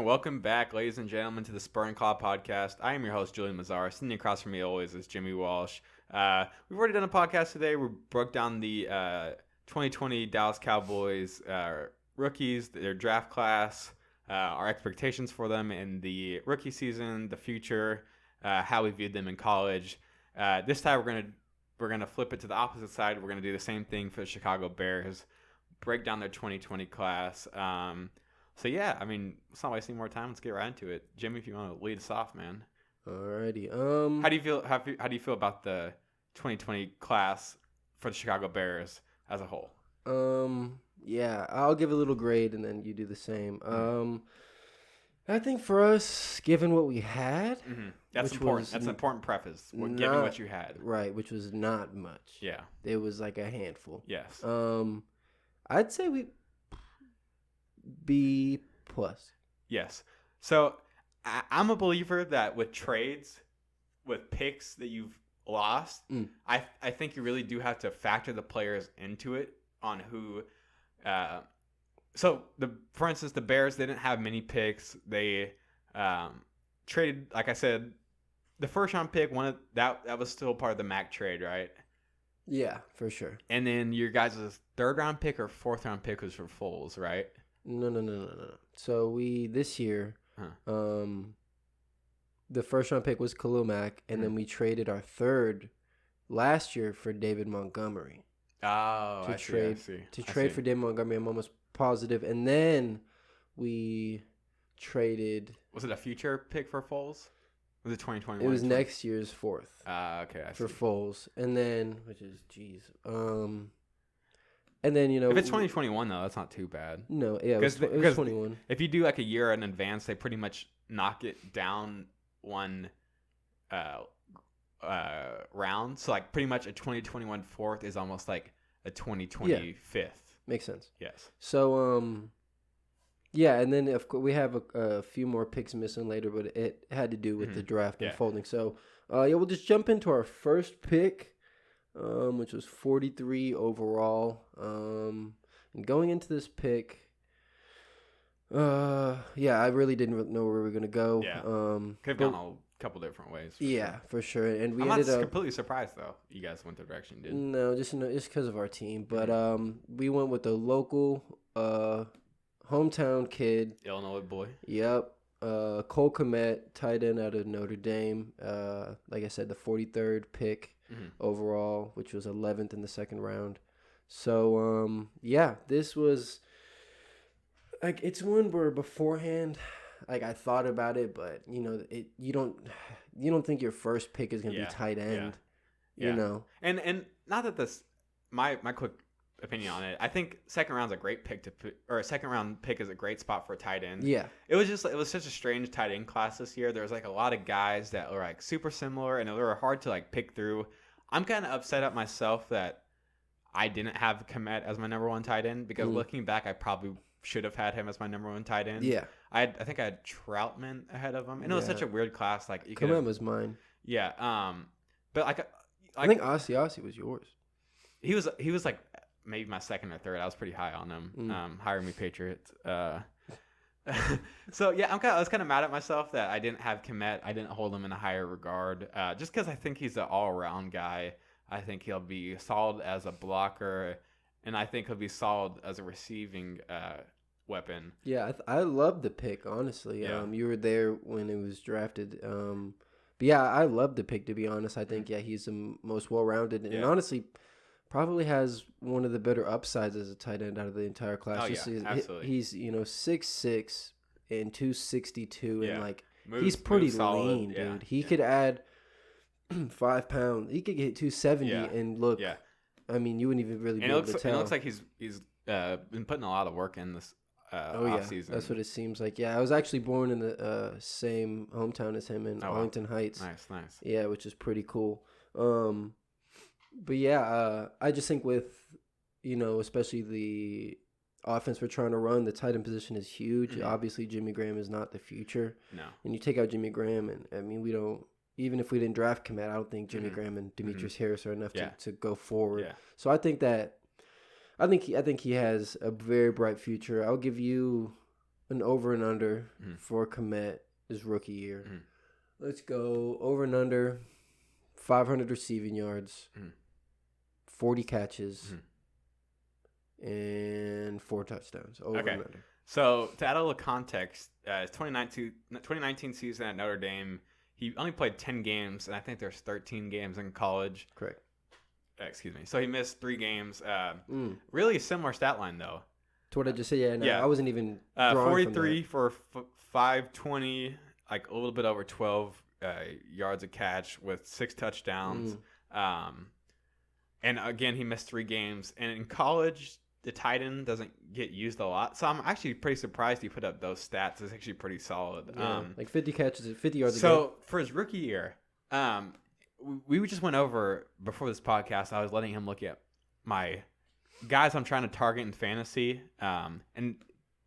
and welcome back, ladies and gentlemen, to the Spur and Claw podcast. I am your host, Julian Mazzara. Sitting across from me always is Jimmy Walsh. We've already done a podcast today. We broke down the 2020 Dallas Cowboys rookies, their draft class, our expectations for them in the rookie season, the future, how we viewed them in college. This time we're gonna flip it to the opposite side. We're gonna do the same thing for the Chicago Bears, break down their 2020 class. So yeah, I mean, let's not waste any more time. Let's get right into it. Jimmy, if you want to lead us off, man. Alrighty. How do you feel? How do you feel about the 2020 class for the Chicago Bears as a whole? Yeah, I'll give a little grade and then you do the same. I think for us, given what we had, That's important. That's an important preface. Given what you had, right, which was not much. Yeah, it was like a handful. Yes. I'd say we B plus. Yes. So I'm a believer that with trades, with picks that you've lost, I think you really do have to factor the players into it on who. For instance, the Bears, they didn't have many picks. They traded, like I said, the first round pick. That was still part of the Mac trade, right? Yeah, for sure. And then your guys' third round pick or fourth round pick was for Foles, right? No. So we this year, the first round pick was Khalil Mack, and then we traded our third last year for David Montgomery. Oh, I see. To trade for David Montgomery, I'm almost positive, and then we traded. Was it a future pick for Foles? Was it 2021? It was next year's fourth. Okay, for Foles, and then and then if it's 2021 though, that's not too bad. No, yeah, it was 21. If you do like a year in advance, they pretty much knock it down one round. So like pretty much a 2021 fourth is almost like a 2020 fifth. Makes sense. Yes. So yeah, and then of course we have a few more picks missing later, but it had to do with the draft unfolding. So we'll just jump into our first pick. Which was 43 overall. And going into this pick, I really didn't know where we were gonna go. Yeah, could have gone a couple different ways. For sure. And I'm not completely surprised though. You guys went the direction you did. No, just because of our team. But we went with the local hometown kid, Illinois boy. Yep. Cole Kmet, tight end out of Notre Dame. Like I said, the 43rd pick. Overall, which was 11th in the second round. So this was like, it's one where beforehand, like, I thought about it, but you don't think your first pick is gonna be tight end. You know, and not that this my quick opinion on it, I think second round's a great pick or a second round pick is a great spot for a tight end. Yeah, it was such a strange tight end class this year. There was like a lot of guys that were like super similar and they were hard to like pick through. I'm kind of upset at myself that I didn't have Kmet as my number one tight end, because looking back, I probably should have had him as my number one tight end. Yeah, I think I had Troutman ahead of him, and it was such a weird class. Like Kmet was mine. Yeah, but like I think Ossie was yours. He was like maybe my second or third. I was pretty high on him. Hire me, Patriots. So yeah, I was kind of mad at myself that I didn't have Kmet. I didn't hold him in a higher regard, just because I think he's an all-around guy. I think he'll be solid as a blocker, and I think he'll be solid as a receiving weapon. Yeah, I love the pick, honestly. Yeah. You were there when it was drafted. But yeah, I love the pick, to be honest. I think he's the most well-rounded, and honestly, probably has one of the better upsides as a tight end out of the entire class. Oh, absolutely. He's 6'6" and 262, and like he's Moves pretty solid. lean, dude. He could add 5 pounds. He could get 270 and look. Yeah. I mean, you wouldn't even really be able to tell. It looks like he's been putting a lot of work in this offseason. That's what it seems like. Yeah, I was actually born in the same hometown as him in Arlington Heights. Nice. Yeah, which is pretty cool. But yeah, I just think with, especially the offense we're trying to run, the tight end position is huge. Obviously, Jimmy Graham is not the future. No. And you take out Jimmy Graham, and I mean, even if we didn't draft Kmet, I don't think Jimmy Graham and Demetrius Harris are enough to go forward. Yeah. So I think he has a very bright future. I'll give you an over and under for Kmet his rookie year. Let's go over and under 500 receiving yards, 40 catches, and 4 touchdowns. Over and under. So to add a little context, his 2019 season at Notre Dame, he only played 10 games, and I think there's 13 games in college. Correct. Excuse me. So he missed 3 games. Really a similar stat line, though. To what I just said, I wasn't even 43 for 520, like a little bit over 12 yards a catch with 6 touchdowns. And again, he missed 3 games. And in college, the tight end doesn't get used a lot. So I'm actually pretty surprised he put up those stats. It's actually pretty solid. Yeah, like 50 catches, 50 yards a game. So for his rookie year, we just went over, before this podcast, I was letting him look at my guys I'm trying to target in fantasy. And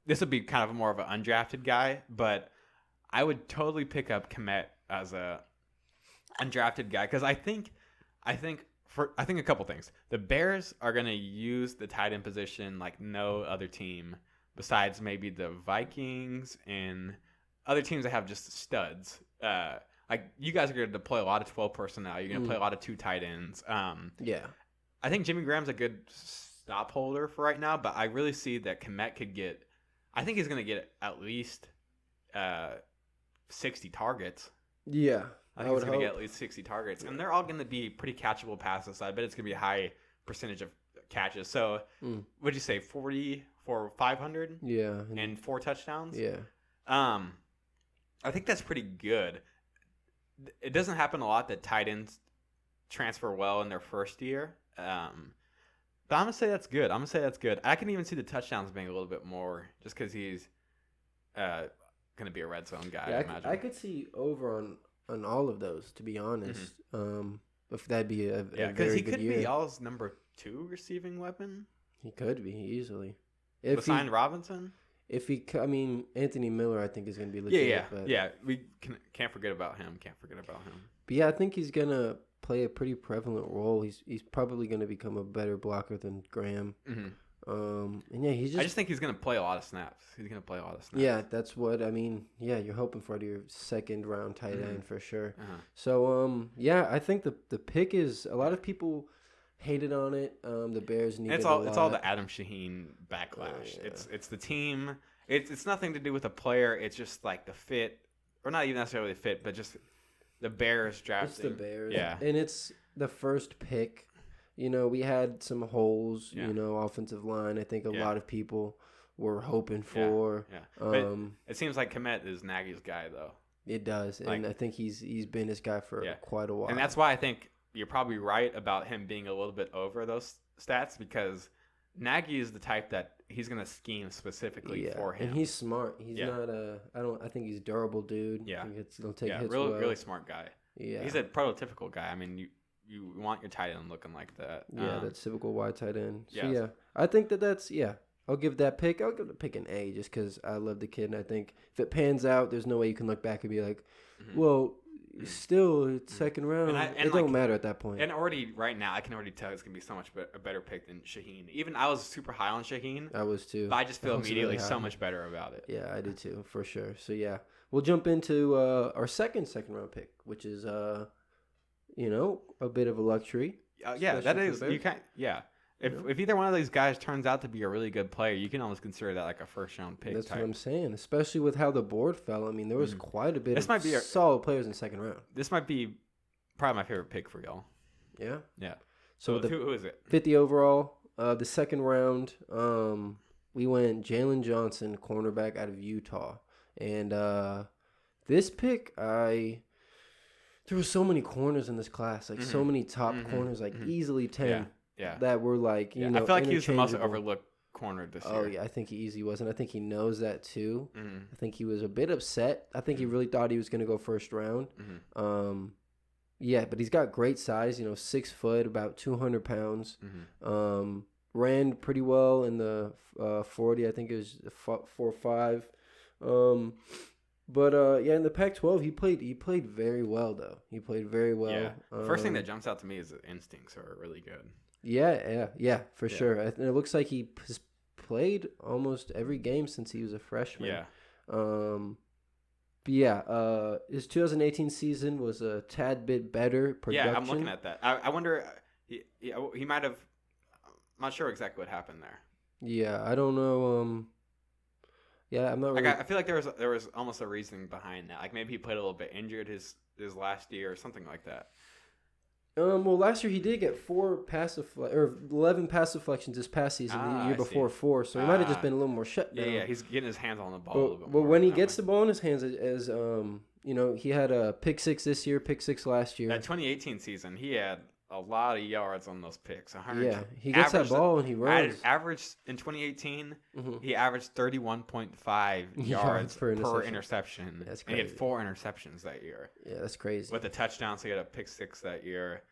this would be kind of more of an undrafted guy, but I would totally pick up Kmet as a undrafted guy because I think a couple things. The Bears are going to use the tight end position like no other team besides maybe the Vikings and other teams that have just studs. Like you guys are going to deploy a lot of 12 personnel. You're going to play a lot of 2 tight ends. Yeah. I think Jimmy Graham's a good stop holder for right now, but I really see that Kmet could get – I think he's going to get at least 60 targets. Yeah. I think he's going to get at least 60 targets. And they're all going to be pretty catchable passes. I bet it's going to be a high percentage of catches. So, what'd you say, 40 for 500? Yeah. And 4 touchdowns? Yeah. I think that's pretty good. It doesn't happen a lot that tight ends transfer well in their first year. But I'm going to say that's good. I can even see the touchdowns being a little bit more just because he's going to be a red zone guy, I imagine. I could see over on all of those, to be honest. If that'd be a very good year. Because he could be y'all's number 2 receiving weapon. He could be, easily. Besides Robinson? Anthony Miller, I think, is going to be legit. Yeah. We can't forget about him. But yeah, I think he's going to play a pretty prevalent role. He's probably going to become a better blocker than Graham. And yeah, I just think he's going to play a lot of snaps. Yeah, that's what you're hoping for your second round tight end for sure. So yeah, I think the pick is, a lot of people hated on it. The Bears needed it's all the Adam Shaheen backlash. It's the team. It's nothing to do with the player. It's just like the fit, or not even necessarily the fit, but just the Bears drafting. It's the Bears. Yeah, and it's the first pick. We had some holes, offensive line. I think a lot of people were hoping for. Yeah. But it seems like Kmet is Nagy's guy, though. It does. And I think he's been his guy for quite a while. And that's why I think you're probably right about him being a little bit over those stats, because Nagy is the type that he's going to scheme specifically for him. And he's smart. He's not I think he's a durable dude. Yeah. He'll take hits really smart guy. Yeah. He's a prototypical guy. I mean, you want your tight end looking like that. Yeah, that typical wide tight end. So, yeah. I think that's, I'll give the pick an A just because I love the kid. And I think if it pans out, there's no way you can look back and be like, well, still, it's second round. It don't matter at that point. And already right now, I can already tell it's going to be so much a better pick than Shaheen. Even I was super high on Shaheen. I was too. But I just feel immediately really so much better about it. Yeah, I do too, for sure. So, yeah. We'll jump into our second round pick, which is a bit of a luxury. Yeah, that is. You can't. Yeah, if either one of these guys turns out to be a really good player, you can almost consider that like a first round pick. That's what I'm saying. Especially with how the board fell. I mean, there was quite a bit of solid players in the second round. This might be probably my favorite pick for y'all. Yeah. Yeah. So who is it? 50 overall. The second round, we went Jalen Johnson, cornerback out of Utah, and this pick there were so many corners in this class, like so many top corners, like easily 10 that were like, I feel like he's the most overlooked corner this year. Oh, yeah, I think he easily was, and I think he knows that too. I think he was a bit upset. I think he really thought he was going to go first round. Yeah, but he's got great size, 6 foot, about 200 pounds. Ran pretty well in the 40, I think it was 4.5. But in the Pac-12, he played very well though. He played very well. Yeah. First thing that jumps out to me is the instincts are really good. Yeah, for sure. And it looks like he played almost every game since he was a freshman. Yeah. But yeah, his 2018 season was a tad bit better production. Yeah, I'm looking at that. I wonder. He might have. I'm not sure exactly what happened there. Yeah, I don't know. Yeah, I'm not really. I feel like there was almost a reasoning behind that. Like maybe he played a little bit injured his last year or something like that. Well, last year he did get 11 pass deflections this past season. The year before 4, so he might have just been a little more shut down. Yeah, he's getting his hands on the ball a little bit but more. when he gets the ball in his hands, as he had a pick 6 this year, pick 6 last year. That 2018 season, he had a lot of yards on those picks. Yeah, he gets that ball and he runs. Averaged in 2018, he averaged 31.5 yards per interception. That's crazy. And he had 4 interceptions that year. Yeah, that's crazy. With the touchdown, so he had a pick 6 that year.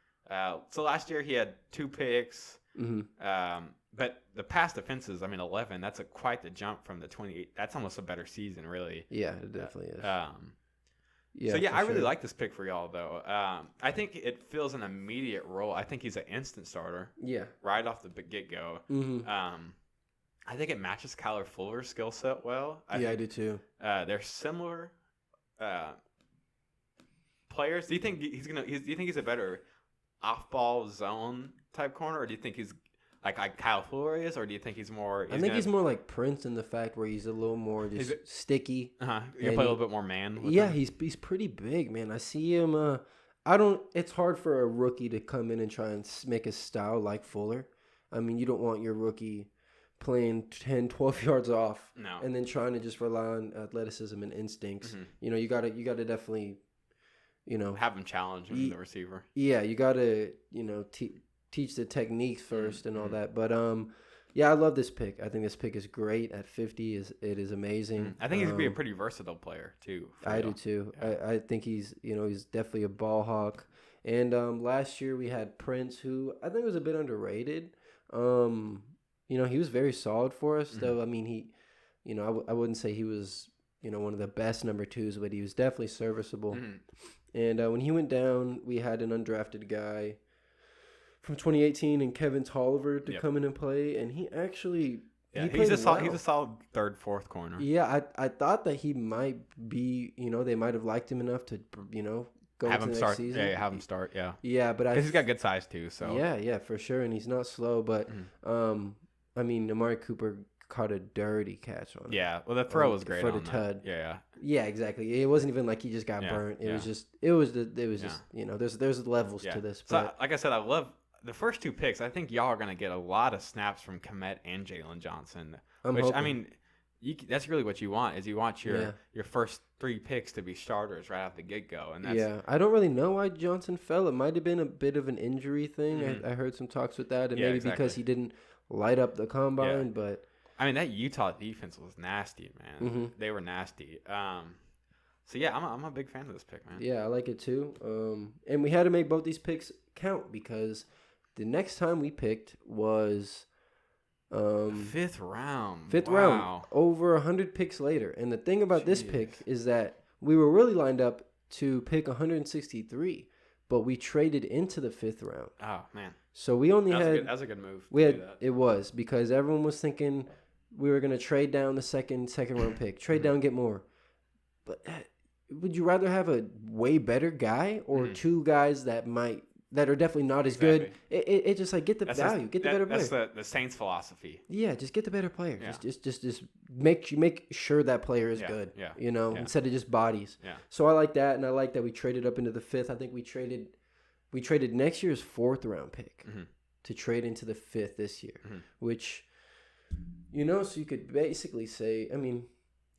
So last year he had 2 picks. But the pass defenses, 11. That's quite the jump from the 28. That's almost a better season, really. Yeah, it definitely is. I really like this pick for y'all, though. I think it fills an immediate role. I think he's an instant starter. Yeah. Right off the get-go. I think it matches Kyler Fuller's skill set well. I do too. They're similar players. Do you think he's a better off-ball zone type corner, or do you think he's like Kyle Fuller is, or do you think he's more? I think he's more like Prince in the fact where he's a little more just sticky. You play a little bit more man. Yeah, he's pretty big, man. I see him. It's hard for a rookie to come in and try and make a style like Fuller. You don't want your rookie playing 10, 12 yards off, and then trying to just rely on athleticism and instincts. You gotta definitely, have him challenge the receiver. Yeah, you gotta teach the techniques first and all that. But I love this pick. I think this pick is great at 50. It is amazing. I think he's gonna be a pretty versatile player too. I do too. Yeah. I think he's definitely a ball hawk. And last year we had Prince, who I think was a bit underrated. He was very solid for us, though. I wouldn't say he was one of the best number 2s, but he was definitely serviceable. And when he went down, we had an undrafted guy from 2018 and Kevin Tolliver to come in and play, and he actually he's a solid third, fourth corner. Yeah, I thought that he might be, they might have liked him enough to go have into him the start. next season. Yeah, have him start. Yeah. Yeah, but he's got good size too. So yeah, for sure, and he's not slow. But Amari Cooper caught a dirty catch on him. Yeah, well, the throw was great for on the tud. Yeah, exactly. It wasn't even like he just got burnt. It was just there's levels to this. So like I said, I love the first 2 picks. I think y'all are gonna get a lot of snaps from Kmet and Jalen Johnson. I'm hoping. That's really what you want. Is you want your first 3 picks to be starters right off the get go. And that's, I don't really know why Johnson fell. It might have been a bit of an injury thing. I heard some talks with that, and maybe because he didn't light up the combine. But that Utah defense was nasty, man. They were nasty. So I'm a big fan of this pick, man. Yeah, I like it too. And we had to make both these picks count because the next time we picked was 5th round. Round, over 100 picks later. And the thing about this pick is that we were really lined up to pick 163, but we traded into the 5th round. Oh man! So we only that was a good move. It was because everyone was thinking we were gonna trade down the second round pick, trade down, get more. But would you rather have a way better guy or 2 guys that are definitely not as good? It just get the value, get the better player. That's the Saints philosophy. Yeah, just get the better player. Yeah. Just make sure that player is good. Yeah. Instead of just bodies. Yeah. So I like that, and I like that we traded up into the 5th. I think we traded next year's 4th round pick to trade into the 5th this year, which so you could basically say,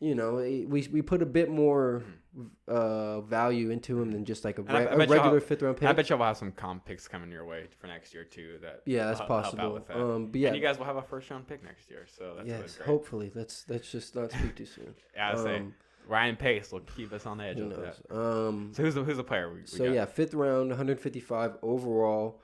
we put a bit more value into him than just like a regular 5th round pick. I bet y'all will have some comp picks coming your way for next year too. That's possible. Help out with that. And you guys will have a 1st round pick next year, so that's really great. Hopefully. Let's just not speak too soon. I say Ryan Pace will keep us on the edge of that. So who's the player? We got? 5th round, 155 overall.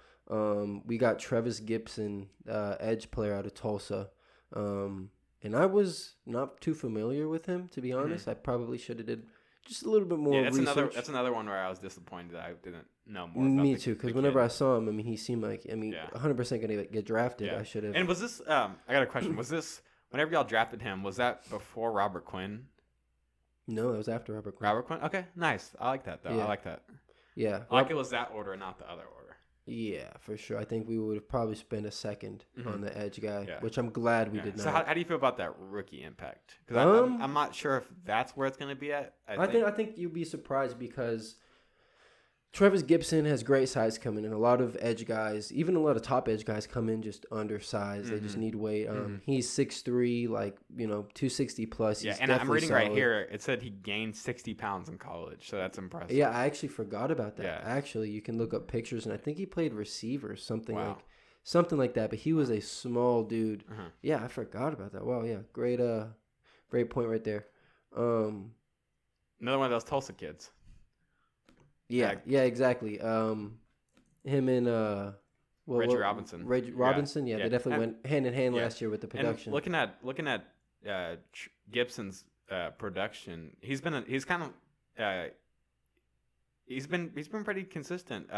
We got Travis Gibson, edge player out of Tulsa. And I was not too familiar with him, to be honest. I probably should have did just a little bit more research. That's another one where I was disappointed that I didn't know more about Me too, because whenever I saw him, he seemed like, 100% going to get drafted. Yeah. I should have. And was this, I got a question. Was whenever y'all drafted him, was that before Robert Quinn? No, it was after Robert Quinn. Robert Quinn? Okay, nice. I like that, though. Yeah. I like that. Yeah. I like it was that order, not the other order. Yeah, for sure. I think we would have probably spent a second on the edge guy, which I'm glad we did not. So how do you feel about that rookie impact? Because I'm not sure if that's where it's going to be at. I think you'd be surprised because Travis Gibson has great size coming in. A lot of edge guys, even a lot of top edge guys, come in just undersized. They just need weight. He's 6'3", 260 plus. Yeah, and I'm reading solid. Right here. It said he gained 60 pounds in college, so that's impressive. Yeah, I actually forgot about that. Yeah. Actually, you can look up pictures, and I think he played receiver, something like that. But he was a small dude. Yeah, I forgot about that. Wow, yeah, great point right there. Another one of those Tulsa kids. Yeah, exactly. Him and Reggie Robinson. Reggie Robinson, yeah, they definitely went hand in hand last year with the production. And looking at Gibson's production, he's been pretty consistent.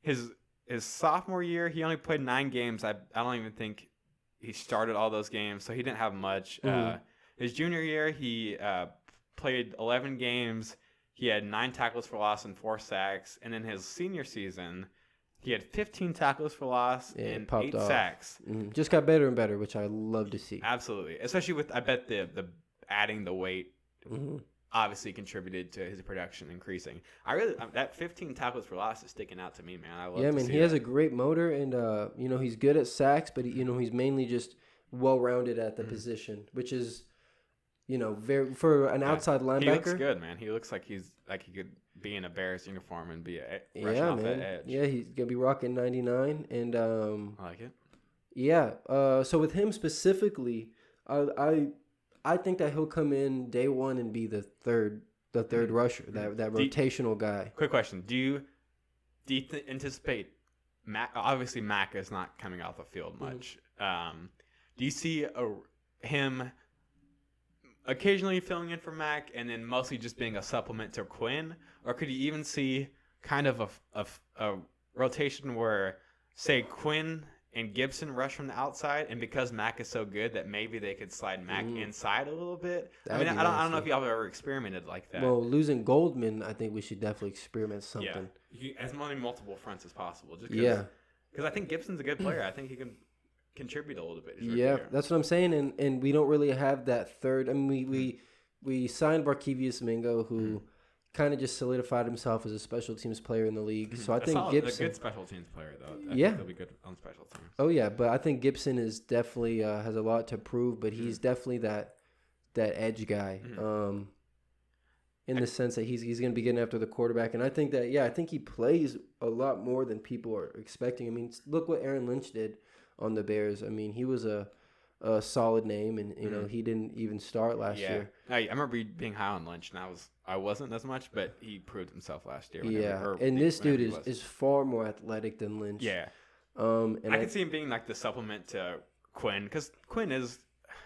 His sophomore year, he only played 9 games. I don't even think he started all those games, so he didn't have much. His junior year, he played 11 games. He had 9 tackles for loss and 4 sacks. And in his senior season, he had 15 tackles for loss and 8 sacks. Just got better and better, which I love to see. Absolutely. Especially with, I bet, the adding the weight obviously contributed to his production increasing. That 15 tackles for loss is sticking out to me, man. I love to see he has a great motor, and, he's good at sacks, but, he's mainly just well-rounded at the position, which is... very for an outside linebacker. He looks good, man. He looks like he could be in a Bears uniform and be rushing off that edge. Yeah, he's gonna be rocking 99, and I like it. Yeah. So with him specifically, I think that he'll come in day one and be the third rusher, that rotational guy. Quick question: Do you anticipate Mac? Obviously, Mac is not coming off the field much. Do you see him occasionally filling in for Mac and then mostly just being a supplement to Quinn? Or could you even see kind of a rotation where, say, Quinn and Gibson rush from the outside, and because Mac is so good that maybe they could slide Mac inside a little bit? I don't know if y'all have ever experimented like that. Well, losing Goldman, I think we should definitely experiment something. Yeah, as many multiple fronts as possible. Because I think Gibson's a good player. I think he can contribute a little bit. That's what I'm saying, and we don't really have that third. I mean, we signed Barkevius Mingo, who kind of just solidified himself as a special teams player in the league. So I think Gibson, a good special teams player though. I think he'll be good on special teams. Oh yeah, but I think Gibson is definitely has a lot to prove, but he's definitely that edge guy. In the sense that he's going to be getting after the quarterback, and I think that I think he plays a lot more than people are expecting. I mean, look what Aaron Lynch did on the Bears. I mean, he was a solid name, and he didn't even start last year. I remember being high on Lynch, and I wasn't as much, but he proved himself last year. This dude is far more athletic than Lynch. Yeah. And I can see him being like the supplement to Quinn, because Quinn is,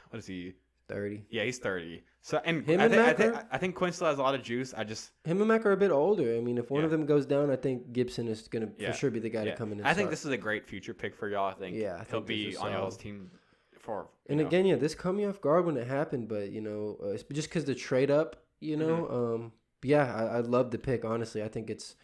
what is he? 30. Yeah, he's 30. So I think Quinn still has a lot of juice. Him and Mac are a bit older. I mean, if one of them goes down, I think Gibson is going to for sure be the guy to come in and I think this is a great future pick for y'all. I think he'll be on y'all's team for. Again, this caught me off guard when it happened, but it's just because the trade up, I love the pick. Honestly, I think it's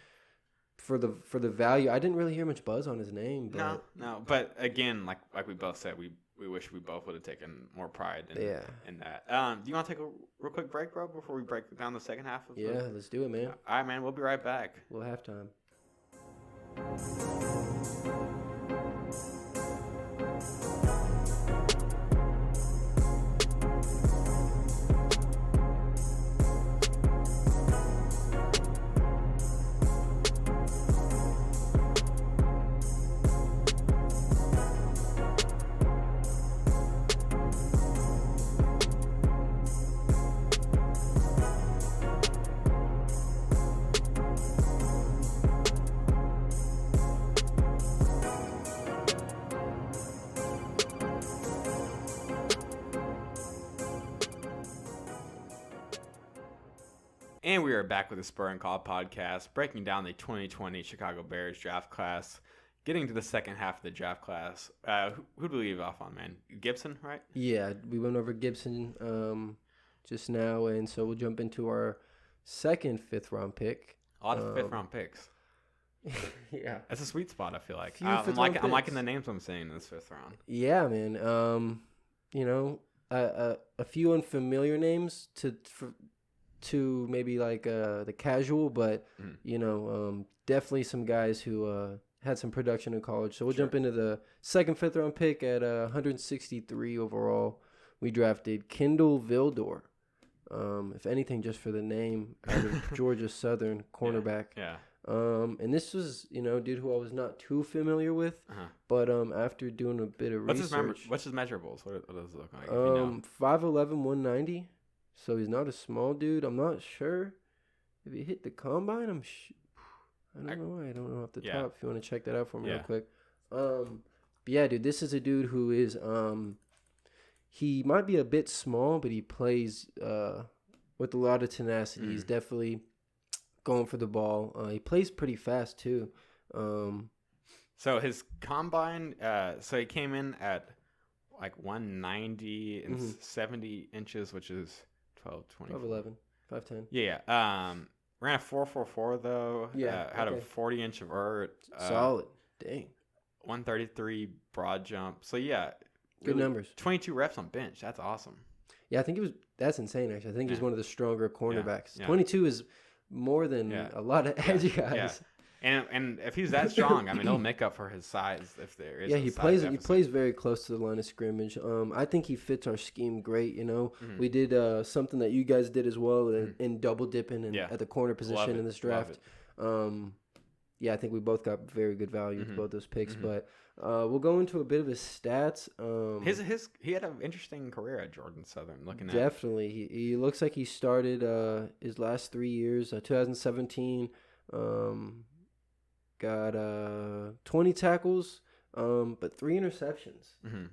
for the value. I didn't really hear much buzz on his name. But no. But again, like we both said, we wish we both would have taken more pride in that. Do you want to take a real quick break, bro, before we break down the second half of let's do it, man. All right, man. We'll be right back. We'll have time. And we are back with the Spur and Call podcast, breaking down the 2020 Chicago Bears draft class. getting to the second half of the draft class, who do we leave off on, man? Gibson, right? Yeah, we went over Gibson just now, and so we'll jump into our second fifth-round pick. A lot of fifth-round picks. Yeah, that's a sweet spot. I feel like I'm liking the names I'm seeing in this fifth round. Yeah, man. A few unfamiliar names to maybe like the casual, but definitely some guys who had some production in college. So we'll jump into the second fifth-round pick at 163 overall. We drafted Kindle Vildor. If anything, just for the name, out of Georgia Southern cornerback. Yeah. And this was, dude who I was not too familiar with, but after doing a bit of research. What's his measurables? What does it look like? 5'11", 190. So he's not a small dude. I'm not sure if he hit the combine. I don't know off the top. If you want to check that out for me real quick. But yeah, dude, this is a dude who is he might be a bit small, but he plays with a lot of tenacity. He's definitely going for the ball. He plays pretty fast too. So his combine, so he came in at like 190 and 70 inches, which is 12'11", 5'10". Yeah. Ran a 4.44 though. Yeah. Had a 40-inch of vert. Solid. Dang. 133 broad jump. So yeah. Good numbers. 22 reps on bench. That's awesome. Yeah, I think that's insane actually. I think he's one of the stronger cornerbacks. Yeah. 22 is more than a lot of edgy guys. Yeah. And if he's that strong, I mean, he'll make up for his size if there is. Yeah, he plays very close to the line of scrimmage. I think he fits our scheme great. We did something that you guys did as well in double dipping and at the corner position in this draft. Yeah, I think we both got very good value with both those picks. But we'll go into a bit of his stats. He had an interesting career at Georgia Southern. Definitely, he looks like he started his last 3 years. 2017. Got 20 tackles, but 3 interceptions, and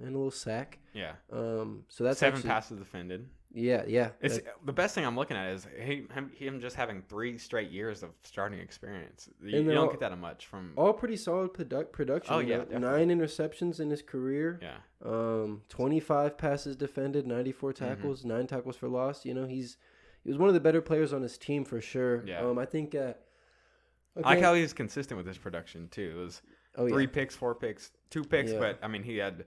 a little sack. Yeah. So that's 7 passes defended. Yeah. It's the best thing I'm looking at is him just having 3 straight years of starting experience. You don't get that much from all pretty solid production. Oh yeah, 9 interceptions in his career. Yeah. 25 passes defended, 94 tackles, 9 tackles for loss. He was one of the better players on his team for sure. Yeah. I think. I like how he's consistent with his production too. It was 3 picks, 4 picks, 2 picks, but I mean he had,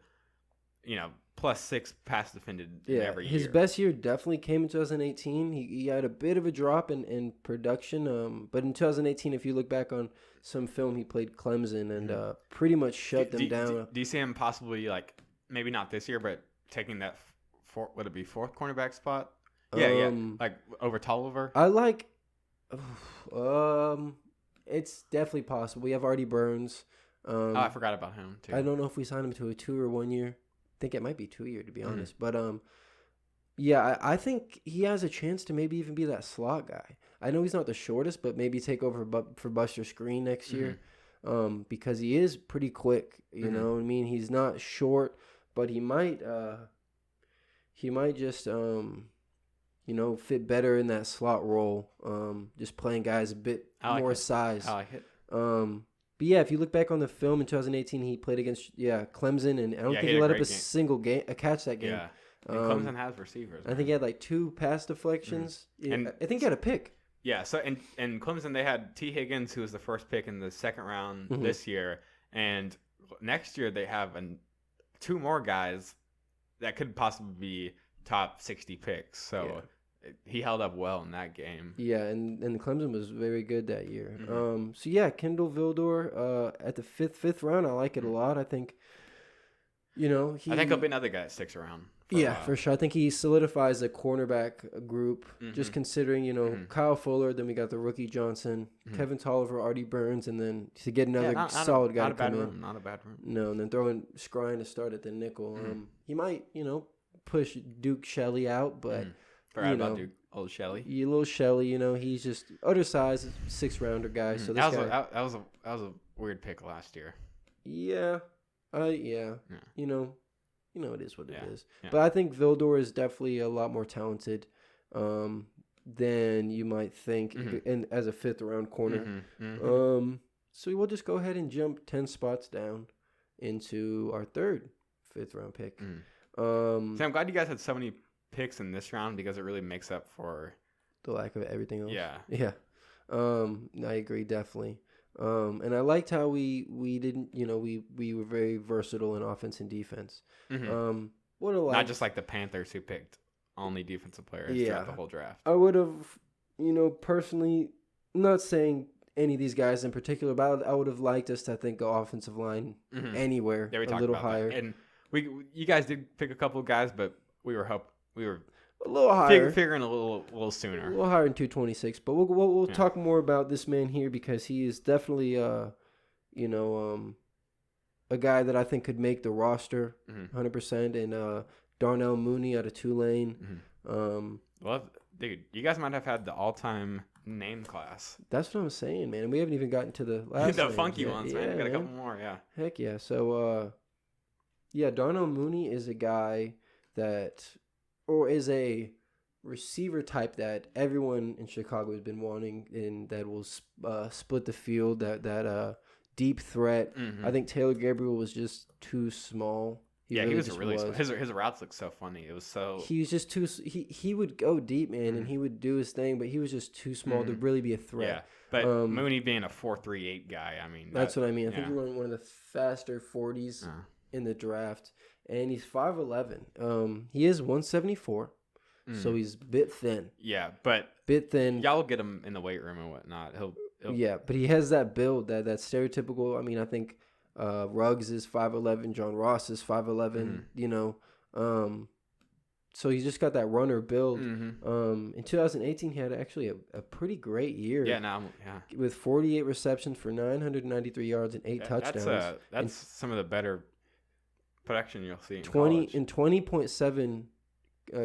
plus 6 pass defended in every year. His best year definitely came in 2018. He had a bit of a drop in production, but in 2018, if you look back on some film, he played Clemson and pretty much shut them down. Do you see him possibly maybe not this year, but taking that would it be 4th cornerback spot? Yeah, like over Tolliver. I like. It's definitely possible. We have Artie Burns. I forgot about him too. I don't know if we signed him to a 2 or 1 year. I think it might be 2 year to be honest. But yeah, I think he has a chance to maybe even be that slot guy. I know he's not the shortest, but maybe take over for Buster Screen next year, because he is pretty quick. You know what I mean? He's not short, but he might just fit better in that slot role. Just playing guys a bit more size. I like it. But yeah, if you look back on the film in 2018, he played against Clemson, and I don't think he let up a single catch that game. Yeah, and Clemson has receivers. I think he had like 2 pass deflections. And I think he had a pick. Yeah, so in Clemson they had T. Higgins, who was the first pick in the second round this year, and next year they have 2 more guys that could possibly be top 60 picks. So. Yeah. He held up well in that game. Yeah, and Clemson was very good that year. So yeah, Kindle Vildor at the fifth round, I like it a lot. I think, I think he'll be another guy that sticks around. For sure. I think he solidifies the cornerback group. Just considering, Kyle Fuller, then we got the rookie Johnson, Kevin Tolliver, Artie Burns, and then to get another solid guy to come in. Not a bad room. No, and then throwing Scrine to start at the nickel. He might, push Duke Shelley out, but. Forgot about Duke, old Shelley. Little Shelley, he's just undersized 6-rounder guy. So that was a weird pick last year. Yeah. It is what it is. Yeah. But I think Vildor is definitely a lot more talented than you might think, and as a 5th round corner. So we'll just go ahead and jump 10 spots down into our third 5th round pick. So I'm glad you guys had so many picks in this round because it really makes up for the lack of everything else. Yeah. I agree definitely. And I liked how we didn't, we were very versatile in offense and defense. Not just like the Panthers who picked only defensive players throughout the whole draft. I would have, personally, not saying any of these guys in particular, but I would have liked us to, I think, go offensive line anywhere a little higher. That. And you guys did pick a couple of guys, but we were a little higher, figuring a little sooner, a little higher in 226. But we'll talk more about this man here because he is definitely a guy that I think could make the roster 100%. And Darnell Mooney out of Tulane. Well, dude, you guys might have had the all-time name class. That's what I'm saying, man. We haven't even gotten to the last the funky ones, man. We got a couple more, yeah. Heck yeah. So, Darnell Mooney is a guy is a receiver type that everyone in Chicago has been wanting, and that will split the field, that deep threat. I think Taylor Gabriel was just too small. He was really small. His routes looked so funny. It was so... He was just too... He would go deep, man, and he would do his thing, but he was just too small to really be a threat. Yeah, but Mooney being a 4.38 guy, I mean... That's what I mean. I think he won one of the faster 40s in the draft, and he's 5'11". He is 174, so he's a bit thin. Yeah, but... Bit thin. Y'all will get him in the weight room and whatnot. He'll... Yeah, but he has that build, that stereotypical... I mean, I think... Ruggs is 5'11", John Ross is 5'11", so he's just got that runner build. In 2018, he had actually a pretty great year. With 48 receptions for 993 yards and 8 touchdowns. That's some of the better production you'll see in 20.7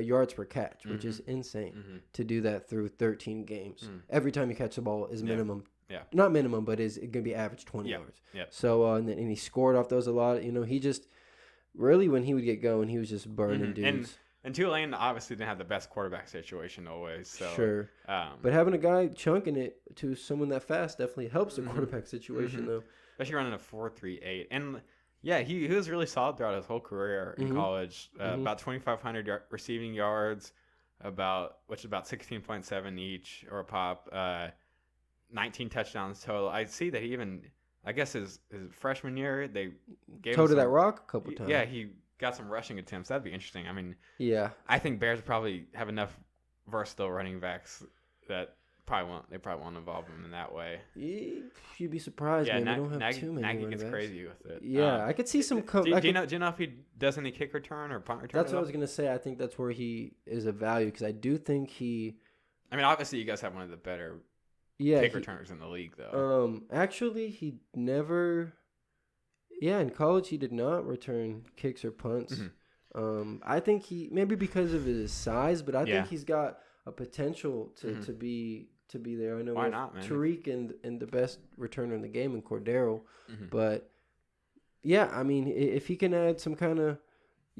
yards per catch, which is insane to do that through 13 games. Every time you catch the ball is minimum. Yeah. Not minimum, but is going to be average 20 yards. Yeah. So, and he scored off those a lot. He just, really, when he would get going, he was just burning dudes. And Tulane obviously didn't have the best quarterback situation always. So, sure. But having a guy chunking it to someone that fast definitely helps the quarterback situation, though. Especially running a 4.38. And, yeah, he was really solid throughout his whole career in college. About 2,500 receiving yards, which is about 16.7 each or a pop. 19 touchdowns total. I see that he even, I guess his freshman year, they gave him that rock a couple times. Yeah, he got some rushing attempts. That'd be interesting. I mean, I think Bears probably have enough versatile running backs that they probably won't involve him in that way. You'd be surprised, man. They don't have too many Nagy running gets backs. crazy with it. Yeah, I could see some... Do you know if he does any kick return or punt return? That's what I was going to say. I think that's where he is of value because I do think he... I mean, obviously you guys have one of the better... kick returners in the league, though. Actually, he never. Yeah, in college he did not return kicks or punts. I think maybe because of his size, but I think he's got a potential to be there. I know why not, man? Tariq and the best returner in the game in Cordero, but yeah, I mean, if he can add some kind of,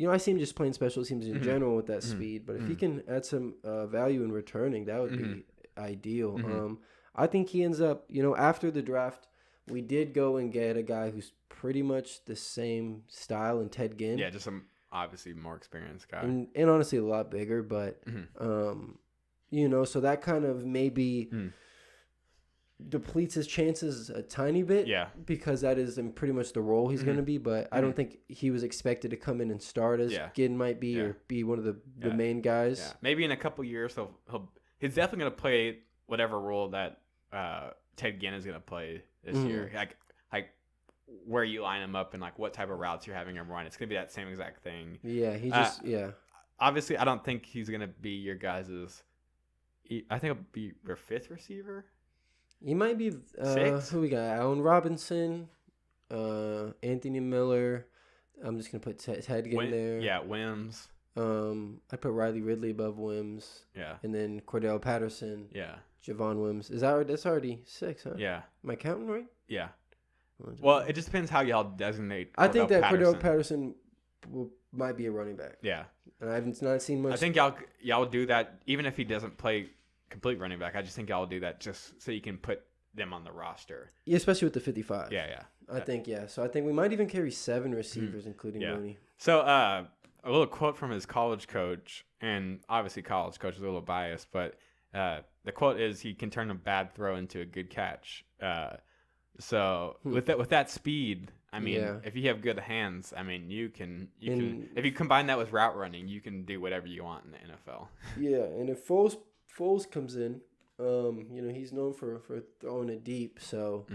I see him just playing special teams in general with that speed, but if he can add some value in returning, that would be ideal. I think he ends up, after the draft, we did go and get a guy who's pretty much the same style in Ted Ginn. Yeah, just some obviously more experienced guy. And honestly a lot bigger, but, so that kind of maybe depletes his chances a tiny bit. Yeah. Because that is pretty much the role he's going to be, but I don't think he was expected to come in and start as Ginn might be or be one of the main guys. Yeah. Maybe in a couple years he's definitely going to play whatever role that Ted Ginn is going to play this year, like where you line him up and like what type of routes you're having him run. It's going to be that same exact thing. Yeah, he just Obviously, I don't think he's going to be your guys's. I think it'll be your 5th receiver. He might be 6th. Who we got? Allen Robinson, Anthony Miller. I'm just going to put Ted Ginn there. Yeah, Wims. I put Riley Ridley above Wims. Yeah. And then Cordell Patterson. Yeah. Javon Wims. That's already 6, huh? Yeah. Am I counting right? Yeah. Well, it just depends how y'all designate. I think that Cordell Patterson might be a running back. Yeah. And I haven't not seen much. I think y'all do that even if he doesn't play complete running back. I just think y'all do that just so you can put them on the roster. Yeah, especially with the 55. Yeah. I think, yeah. So I think we might even carry 7 receivers, including Mooney. So a little quote from his college coach, and obviously college coach is a little biased, but the quote is, he can turn a bad throw into a good catch. So with that speed, I mean, if you have good hands, I mean, you can if you combine that with route running, you can do whatever you want in the NFL. Yeah, and if Foles comes in, he's known for throwing it deep, so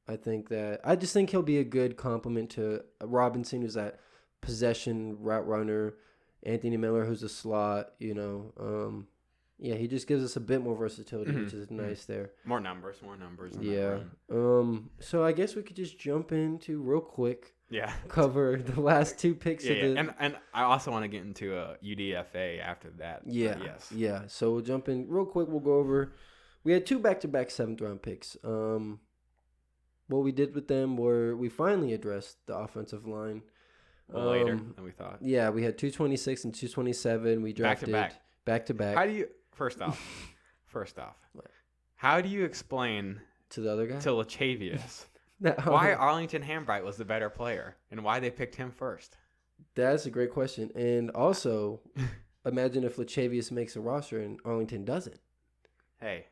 I just think he'll be a good complement to Robinson, who's that possession route runner, Anthony Miller, who's a slot, he just gives us a bit more versatility, which is nice there. More numbers. Yeah. So I guess we could just jump into real quick. Yeah. Cover the last 2 picks. And I also want to get into UDFA after that. Yeah. Yes. Yeah. So we'll jump in real quick. We'll go over. We had 2 back-to-back 7th-round picks. What we did with them were we finally addressed the offensive line. Later than we thought. Yeah, we had 226 and 227. We drafted back to back. How do you first off, how do you explain to the other guy, to Lachavious, why Arlington Hambright was the better player and why they picked him first? That's a great question. And also, imagine if Lachavious makes a roster and Arlington doesn't. Hey.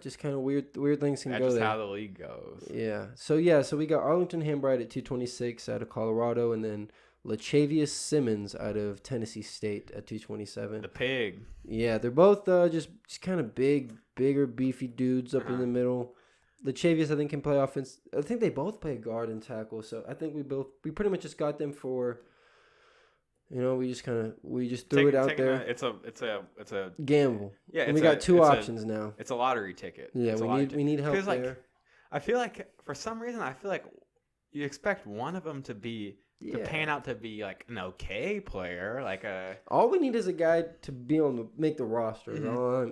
Just kind of weird things can go there. That's just how the league goes. Yeah. So we got Arlington Hambright at 226 out of Colorado, and then Lachavious Simmons out of Tennessee State at 227. The pig. Yeah, they're both just kind of bigger, beefy dudes up in the middle. Lachavious, I think, can play offense. I think they both play guard and tackle. So I think we pretty much just got them for. We just threw it out there. It's a gamble. Yeah, and we got 2 options now. It's a lottery ticket. Yeah, we need help there. I feel like for some reason you expect one of them to pan out to be like an okay player, All we need is a guy to make the roster.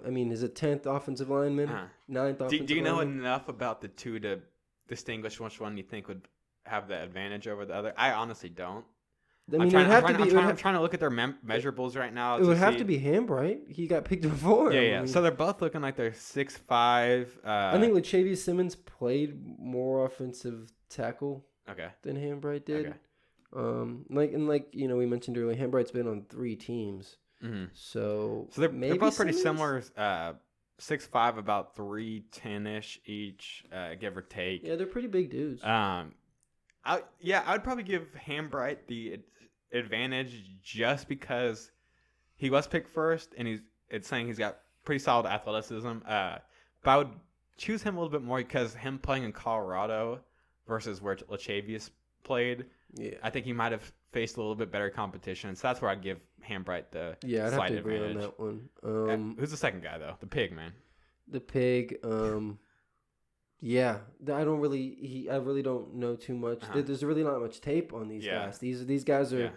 I mean, is it 10th offensive lineman, 9th offensive lineman? Do you know enough about the 2 to distinguish which one you think would have the advantage over the other? I honestly don't. I mean, I'm trying to look at their measurables right now. It would have to be Hambright. He got picked before. Yeah. I mean, so they're both looking like they're 6'5". I think Lachavious Simmons played more offensive tackle than Hambright did. Okay. We mentioned earlier, Hambright's been on 3 teams. Mm-hmm. So they're both pretty similar. 6'5", about 310-ish each, give or take. Yeah, they're pretty big dudes. I would probably give Hambright the advantage just because he was picked first, and it's saying he's got pretty solid athleticism. But I would choose him a little bit more because him playing in Colorado versus where Lachavious played, I think he might have faced a little bit better competition. So that's where I'd give Hambright the I'd slight have to agree advantage. on that one. Who's the second guy though? The pig, man. The pig. Yeah, I really don't know too much. There's really not much tape on these guys. These guys are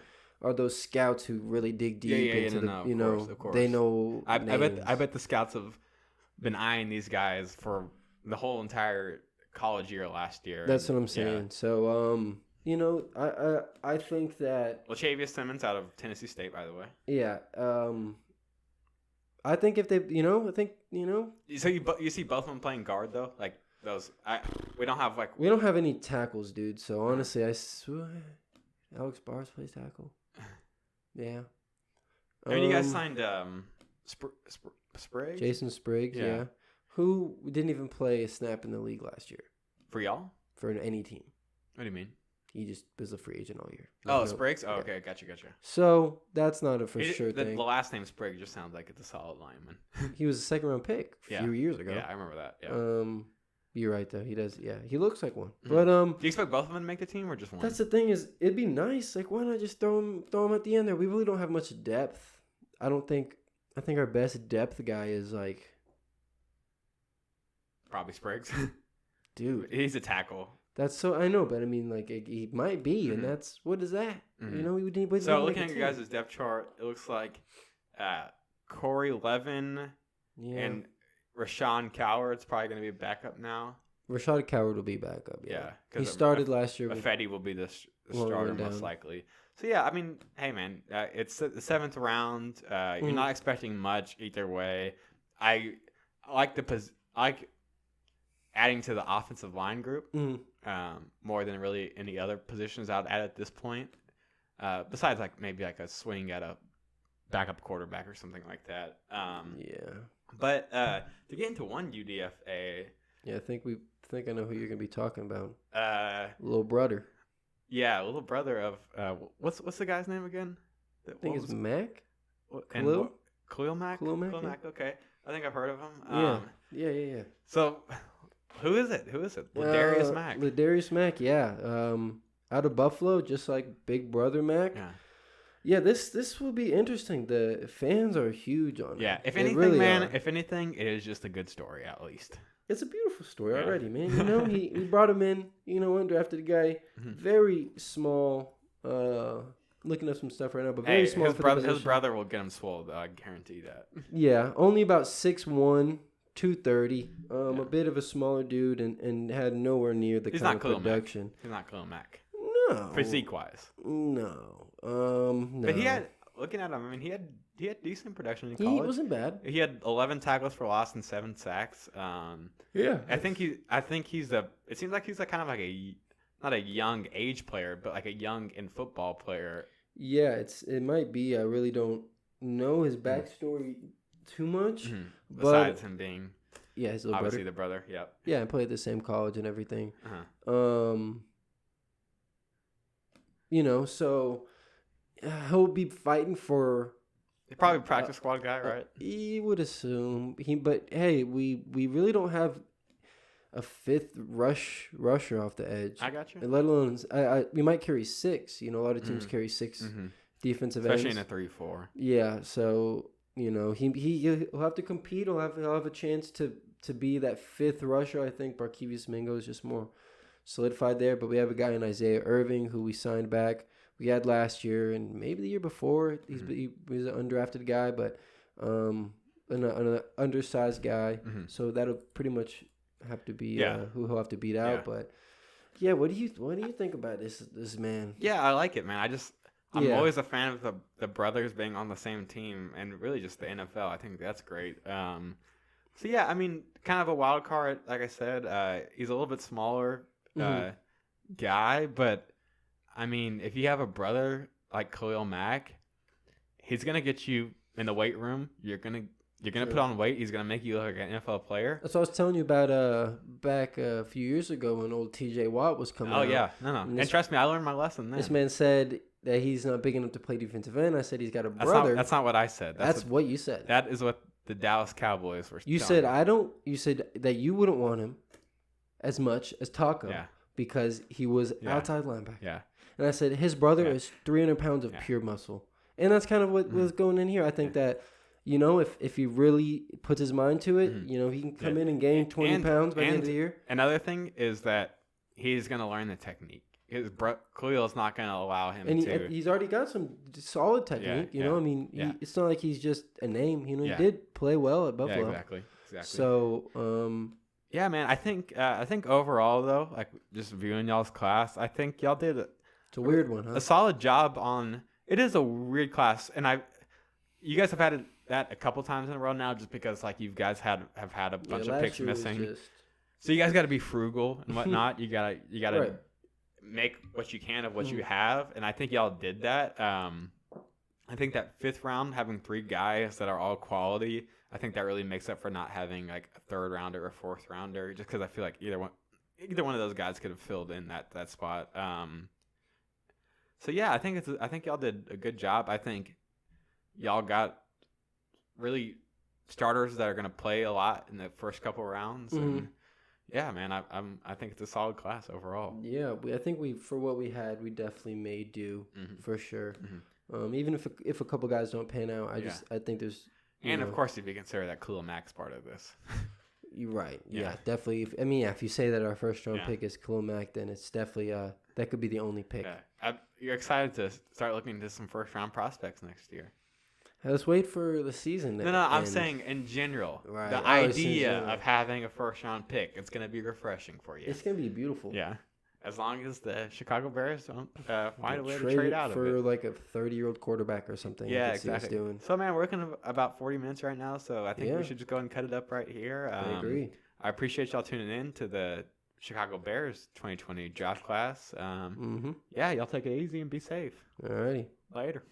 those scouts who really dig deep into of course. They know. I bet the scouts have been eyeing these guys for the whole entire college year last year. That's what I'm saying. So I think that Lachavious Simmons out of Tennessee State, by the way. Yeah. I think if they, So you see both of them playing guard though, like. We don't have any tackles, dude. So honestly, Alex Bars plays tackle. Yeah. I mean, you guys signed Spriggs? Jason Spriggs, yeah. Who didn't even play a snap in the league last year. For y'all? For any team. What do you mean? He just was a free agent all year. Spriggs? Oh, okay. Gotcha. So that's not a sure thing. The last name Spriggs just sounds like it's a solid lineman. He was a 2nd-round pick a few years ago. Yeah, I remember that. Yeah. You're right though. He does. Yeah, he looks like one. Mm-hmm. But do you expect both of them to make the team or just one? That's the thing is, it'd be nice. Like, why not just throw him at the end there? We really don't have much depth. I think our best depth guy is like probably Spriggs. Dude, he's a tackle. That's so I know, but I mean, like he might be, and that's what is that? Mm-hmm. We need. So looking at your guys' depth chart, it looks like Corey Levin and Rashawn Coward's probably going to be a backup now. Rashad Coward will be backup. Yeah, he started last year. Fetty will be the starter most likely. So yeah, I mean, hey man, it's the 7th round. You're not expecting much either way. I like adding to the offensive line group Mm-hmm. more than really any other positions out at this point. Besides, like maybe like a swing at a backup quarterback or something like that. Yeah. But to get into one UDFA, Yeah, I think I know who you're gonna be talking about. uh, Little brother. yeah, little brother of what's the guy's name again? I think it's Mac. Khalil Khalil? Mack. Khalil Mack, Khalil yeah. Mack. Okay, I think I've heard of him. Yeah. So, who is it? Ladarius Mack. Ladarius Mack, yeah. Out of Buffalo, just like Big Brother Mac. Yeah. Yeah, this will be interesting. The fans are huge on it. Yeah. If They anything, really man, are. if anything, it is just a good story at least. It's a beautiful story Yeah. already, man. You know, he brought him in, undrafted guy, Mhm. very small, looking up some stuff right now, but very small his for brother, the his position. brother will get him swole. I guarantee that. Yeah, only about 6'1", 230. Yeah. A bit of a smaller dude and had nowhere near the He's kind not of Khalil Mack. production. He's not Khalil Mack. No. Physique wise. No. No. But he had, looking at him, I mean, he had decent production in He college. wasn't bad. He had 11 tackles for loss and 7 sacks. Yeah. I think he's it seems like he's like kind of like not a young age player, but like a young in football player. Yeah, it might be. I really don't know his backstory too much. But Besides him being yeah, his little obviously brother. the brother. Yep. Yeah, and played at the same college and everything. Uh-huh. So he'll be fighting for. He's probably a practice squad guy, right? He would assume but hey, we really don't have a fifth rusher off the edge. I got you. Let alone we might carry 6. A lot of teams carry 6 Mhm. defensive Especially ends. in a 3-4. Yeah, so he'll have to compete. He'll have a chance to be that fifth rusher. I think Barkevius Mingo is just more solidified there. But we have a guy in Isaiah Irving who we signed back. We had last year and maybe the year before. He was an undrafted guy, but an undersized guy. Mhm. So that'll pretty much have to be Yeah. who he'll have to beat out. Yeah. But yeah, what do you think about this man? Yeah, I like it, man. I'm Yeah. always a fan of the brothers being on the same team and really just the NFL. I think that's great. So yeah, I mean, kind of a wild card, like I said. He's a little bit smaller Mhm. guy, but I mean, if you have a brother like Khalil Mack, he's gonna get you in the weight room. You're gonna Sure. put on weight. He's gonna make you look like an NFL player. That's what I was telling you about back a few years ago when old TJ Watt was coming Oh out. yeah, no, And and trust me, I learned my lesson then. This man said that he's not big enough to play defensive end. I said he's got a That's brother. That's not what I said. That's what you said. That is what the Dallas Cowboys were. You telling said me. You said that you wouldn't want him as much as Taco Yeah. because he was Yeah. outside linebacker. Yeah. And I said his brother Yeah. is 300 pounds of Yeah. pure muscle, and that's kind of what was going in here. I think that. If he really puts his mind to it, he can come in and gain 20 pounds by the end of the year. Another thing is that he's going to learn the technique. Khalil is not going to allow him And to. he's already got some solid technique, Yeah, yeah, I mean, yeah. it's not like he's just a name. He Yeah. did play well at Yeah, Buffalo. exactly. So, yeah, man. I think overall though, like just viewing y'all's class, I think y'all did it's a weird one, huh? a solid job on. It is a weird class, and you guys have had that a couple times in a row now, just because like you guys have had a bunch of last picks year was missing. just- So you guys got to be frugal and whatnot. you gotta Right. make what you can of what you have, and I think y'all did that. I think that 5th round, having 3 guys that are all quality, I think that really makes up for not having like a 3rd rounder or 4th rounder, just because I feel like either one of those guys could have filled in that spot. So yeah, I think y'all did a good job. I think y'all got really starters that are gonna play a lot in the first couple rounds. And yeah, man, I think it's a solid class overall. Yeah, I think for what we had, we definitely made do for sure. Even if a couple guys don't pan out, I think there's. And of course, if you consider that Khalil Mack's part of this. You're right. Yeah. Yeah, definitely. If you say that our first round pick is Khalil Mack, then it's definitely that could be the only pick. Yeah. You're excited to start looking into some first round prospects next year. Let's wait for the season. No, I'm saying in general. Right. The idea of having a first round pick, it's going to be refreshing for you. It's gonna be beautiful. Yeah. as long as the Chicago Bears don't find a way to Trade trade it out of for it. like a 30-year-old quarterback or something. Yeah, I could see us exactly. doing. So, man, we're looking at about 40 minutes right now, so I think Yeah. we should just go ahead and cut it up right here. I agree. I appreciate y'all tuning in to the Chicago Bears 2020 draft class. Mm-hmm. Yeah, y'all take it easy and be safe. Alrighty. Later.